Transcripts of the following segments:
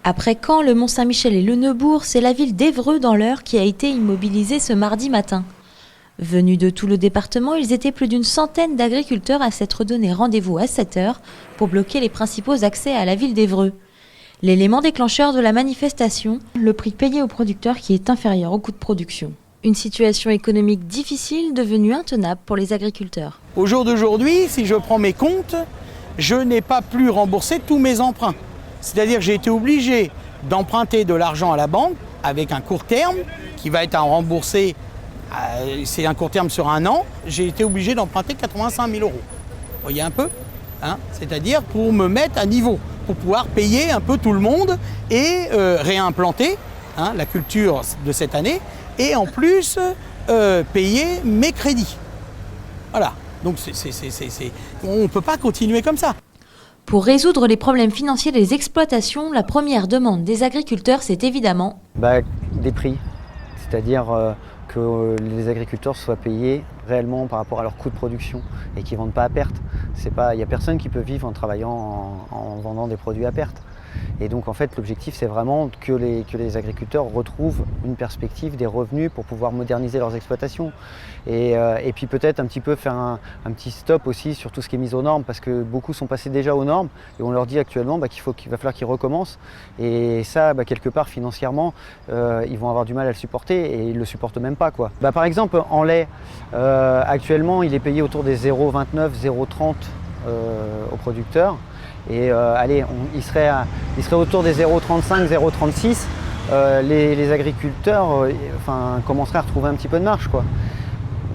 Après Caen, le Mont-Saint-Michel et le Neubourg, c'est la ville d'Évreux dans l'Eure qui a été immobilisée ce mardi matin. Venus de tout le département, ils étaient plus d'une centaine d'agriculteurs à s'être donné rendez-vous à 7 h pour bloquer les principaux accès à la ville d'Évreux. L'élément déclencheur de la manifestation, le prix payé aux producteurs qui est inférieur au coût de production. Une situation économique difficile devenue intenable pour les agriculteurs. Au jour d'aujourd'hui, si je prends mes comptes, je n'ai pas plus remboursé tous mes emprunts. C'est-à-dire que j'ai été obligé d'emprunter de l'argent à la banque avec un court terme qui va être à rembourser, c'est un court terme sur 1 an, j'ai été obligé d'emprunter 85 000 €. Vous voyez un peu, hein? C'est-à-dire pour me mettre à niveau, pour pouvoir payer un peu tout le monde et réimplanter la culture de cette année et en plus payer mes crédits. Voilà, donc on ne peut pas continuer comme ça. Pour résoudre les problèmes financiers des exploitations, la première demande des agriculteurs, c'est évidemment des prix. C'est-à-dire que les agriculteurs soient payés réellement par rapport à leur coût de production et qu'ils ne vendent pas à perte. Il n'y a personne qui peut vivre en travaillant en vendant des produits à perte. Et donc en fait l'objectif c'est vraiment que les agriculteurs retrouvent une perspective, des revenus pour pouvoir moderniser leurs exploitations. Et puis peut-être un petit peu faire un petit stop aussi sur tout ce qui est mise aux normes parce que beaucoup sont passés déjà aux normes et on leur dit actuellement qu'il va falloir qu'ils recommencent. Et ça quelque part financièrement ils vont avoir du mal à le supporter et ils ne le supportent même pas, quoi. Par exemple en lait, actuellement il est payé autour des 0,29, 0,30 aux producteurs. Et il serait autour des 0,35, 0,36. Les agriculteurs commenceraient à retrouver un petit peu de marge, quoi.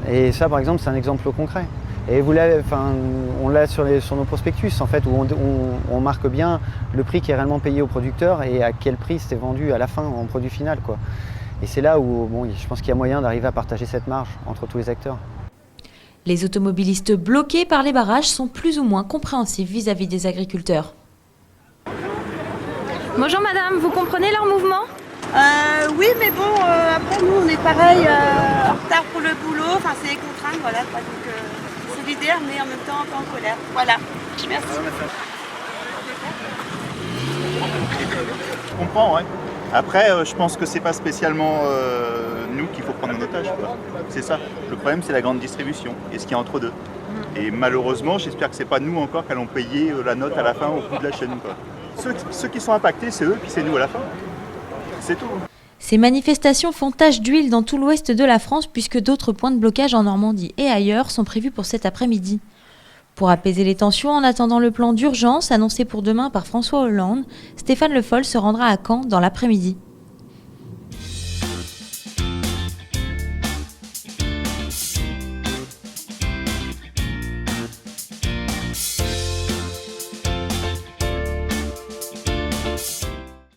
Et ça, par exemple, c'est un exemple concret. Et on l'a sur nos prospectus, en fait, où on marque bien le prix qui est réellement payé aux producteurs et à quel prix c'est vendu à la fin en produit final, quoi. Et c'est là où je pense qu'il y a moyen d'arriver à partager cette marge entre tous les acteurs. Les automobilistes bloqués par les barrages sont plus ou moins compréhensifs vis-à-vis des agriculteurs. Bonjour madame, vous comprenez leur mouvement ? Oui, mais bon, après nous on est pareil, en retard pour le boulot, c'est les contraintes, voilà, quoi. Donc solidaire mais en même temps un peu en colère. Voilà, merci. Je comprends, ouais. Après, je pense que c'est pas spécialement nous qu'il faut prendre en otage, quoi. C'est ça. Le problème, c'est la grande distribution et ce qu'il y a entre deux. Et malheureusement, j'espère que c'est pas nous encore qui allons payer la note à la fin au bout de la chaîne, quoi. Ceux qui sont impactés, c'est eux, puis c'est nous à la fin. C'est tout. Ces manifestations font tache d'huile dans tout l'ouest de la France puisque d'autres points de blocage en Normandie et ailleurs sont prévus pour cet après-midi. Pour apaiser les tensions, en attendant le plan d'urgence annoncé pour demain par François Hollande, Stéphane Le Foll se rendra à Caen dans l'après-midi.